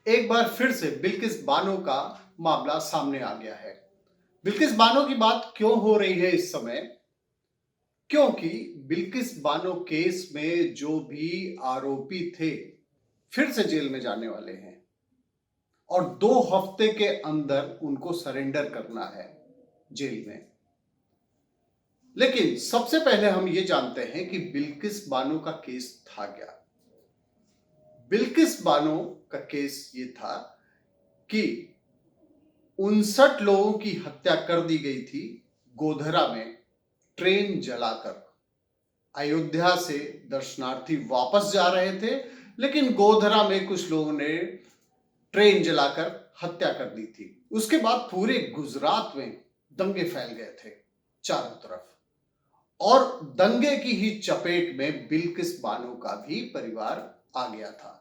एक बार फिर से बिल्किस बानो का मामला सामने आ गया है। बिल्किस बानो की बात क्यों हो रही है इस समय? क्योंकि बिल्किस बानो केस में जो भी आरोपी थे, फिर से जेल में जाने वाले हैं और 2 हफ्ते के अंदर उनको सरेंडर करना है जेल में। लेकिन सबसे पहले हम ये जानते हैं कि बिल्किस बानो का केस था क्या। बिल्किस बानो का केस ये था कि 59 लोगों की हत्या कर दी गई थी गोधरा में ट्रेन जलाकर। अयोध्या से दर्शनार्थी वापस जा रहे थे, लेकिन गोधरा में कुछ लोगों ने ट्रेन जलाकर हत्या कर दी थी। उसके बाद पूरे गुजरात में दंगे फैल गए थे चारों तरफ, और दंगे की ही चपेट में बिल्किस बानो का भी परिवार आ गया था।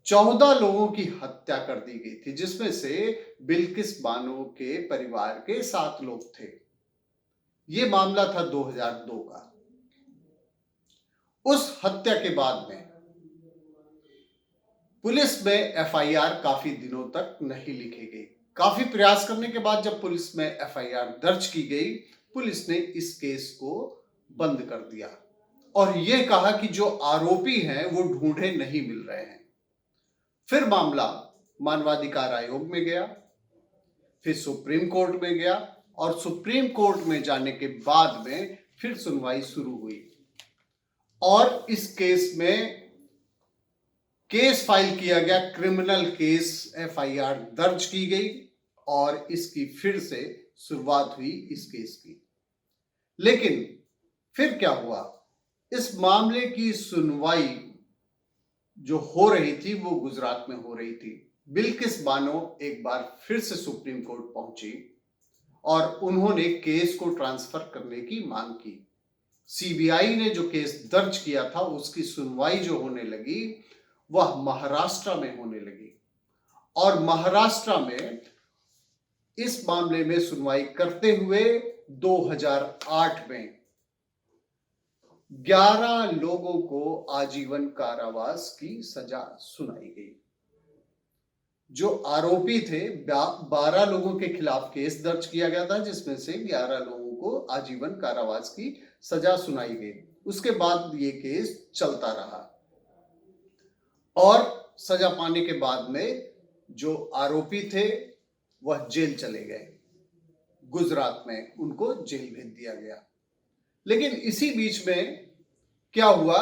14 लोगों की हत्या कर दी गई थी, जिसमें से बिल्किस बानो के परिवार के 7 लोग थे। यह मामला था 2002 का। उस हत्या के बाद में पुलिस में एफआईआर काफी दिनों तक नहीं लिखी गई। काफी प्रयास करने के बाद जब पुलिस में एफआईआर दर्ज की गई, पुलिस ने इस केस को बंद कर दिया और यह कहा कि जो आरोपी हैं वो ढूंढे नहीं मिल रहे हैं। फिर मामला मानवाधिकार आयोग में गया, फिर सुप्रीम कोर्ट में गया और सुप्रीम कोर्ट में जाने के बाद में फिर सुनवाई शुरू हुई और इस केस में केस फाइल किया गया, क्रिमिनल केस, एफआईआर दर्ज की गई और इसकी फिर से शुरुआत हुई इस केस की। लेकिन फिर क्या हुआ? इस मामले की सुनवाई जो हो रही थी वो गुजरात में हो रही थी। बिल्किस बानो एक बार फिर से सुप्रीम कोर्ट पहुंची और उन्होंने केस को ट्रांसफर करने की मांग की। सीबीआई ने जो केस दर्ज किया था उसकी सुनवाई जो होने लगी वह महाराष्ट्र में होने लगी और महाराष्ट्र में इस मामले में सुनवाई करते हुए 2008 में 11 लोगों को आजीवन कारावास की सजा सुनाई गई। जो आरोपी थे 12 लोगों के खिलाफ केस दर्ज किया गया था, जिसमें से 11 लोगों को आजीवन कारावास की सजा सुनाई गई। उसके बाद ये केस चलता रहा और सजा पाने के बाद में जो आरोपी थे वह जेल चले गए। गुजरात में उनको जेल भेज दिया गया। लेकिन इसी बीच में क्या हुआ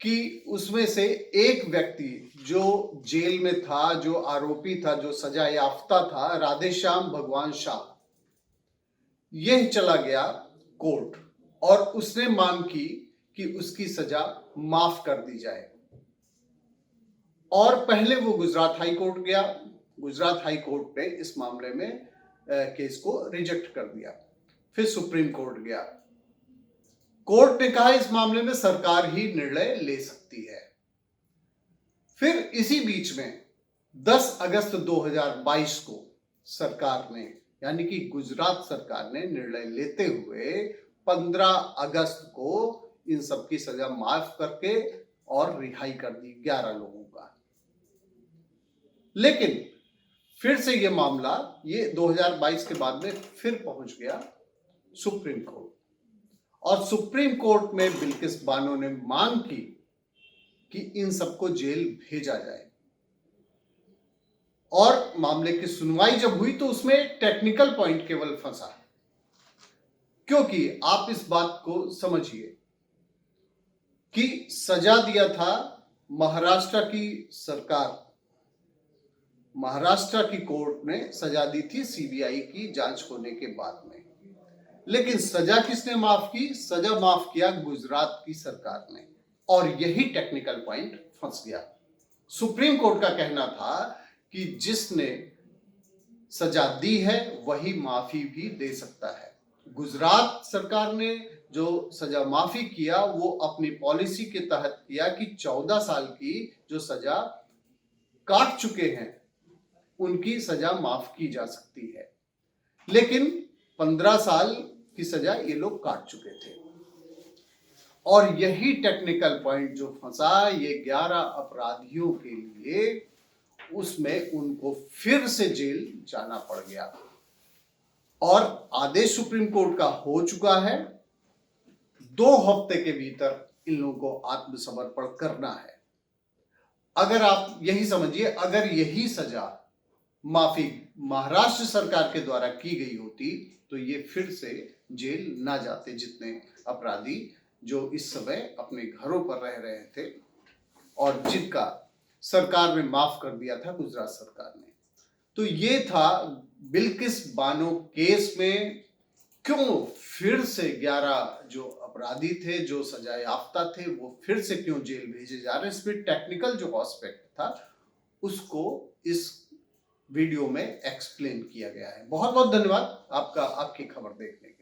कि उसमें से एक व्यक्ति जो जेल में था, जो आरोपी था, जो सजा याफ्ता था, राधेश्याम भगवान शाह, यह चला गया कोर्ट और उसने मांग की कि उसकी सजा माफ कर दी जाए। और पहले वो गुजरात हाई कोर्ट गया। गुजरात हाई कोर्ट ने इस मामले में केस को रिजेक्ट कर दिया। फिर सुप्रीम कोर्ट गया। कोर्ट ने कहा इस मामले में सरकार ही निर्णय ले सकती है। फिर इसी बीच में 10 अगस्त 2022 को सरकार ने, यानी कि गुजरात सरकार ने निर्णय लेते हुए 15 अगस्त को इन सबकी सजा माफ करके और रिहाई कर दी 11 लोगों का। लेकिन फिर से ये मामला 2022 के बाद में फिर पहुंच गया सुप्रीम कोर्ट और सुप्रीम कोर्ट में बिल्किस बानो ने मांग की कि इन सबको जेल भेजा जाए। और मामले की सुनवाई जब हुई तो उसमें टेक्निकल पॉइंट केवल फंसा, क्योंकि आप इस बात को समझिए कि सजा दिया था महाराष्ट्र की सरकार, महाराष्ट्र की कोर्ट ने सजा दी थी सीबीआई की जांच होने के बाद में। लेकिन सजा किसने माफ की? सजा माफ किया गुजरात की सरकार ने और यही टेक्निकल पॉइंट फंस गया। सुप्रीम कोर्ट का कहना था कि जिसने सजा दी है वही माफी भी दे सकता है। गुजरात सरकार ने जो सजा माफी किया वो अपनी पॉलिसी के तहत किया कि 14 साल की जो सजा काट चुके हैं उनकी सजा माफ की जा सकती है, लेकिन 15 साल की सजा ये लोग काट चुके थे और यही टेक्निकल पॉइंट जो फंसा ये 11 अपराधियों के लिए, उसमें उनको फिर से जेल जाना पड़ गया। और आदेश सुप्रीम कोर्ट का हो चुका है, 2 हफ्ते के भीतर इन लोगों को आत्मसमर्पण करना है। अगर आप यही समझिए, अगर यही सजा माफी महाराष्ट्र सरकार के द्वारा की गई होती तो ये फिर से जेल ना जाते, जितने अपराधी जो इस समय अपने घरों पर रह रहे थे और जिनका सरकार ने माफ कर दिया था, गुजरात सरकार ने। तो ये था बिल्किस बानो केस में क्यों फिर से 11 जो अपराधी थे, जो सजा याफ्ता थे, वो फिर से क्यों जेल भेजे जा रहे हैं। इसमें टेक्निकल जो एस्पेक्ट था उसको इस वीडियो में एक्सप्लेन किया गया है। बहुत बहुत धन्यवाद आपका, आपकी खबर देखने के लिए।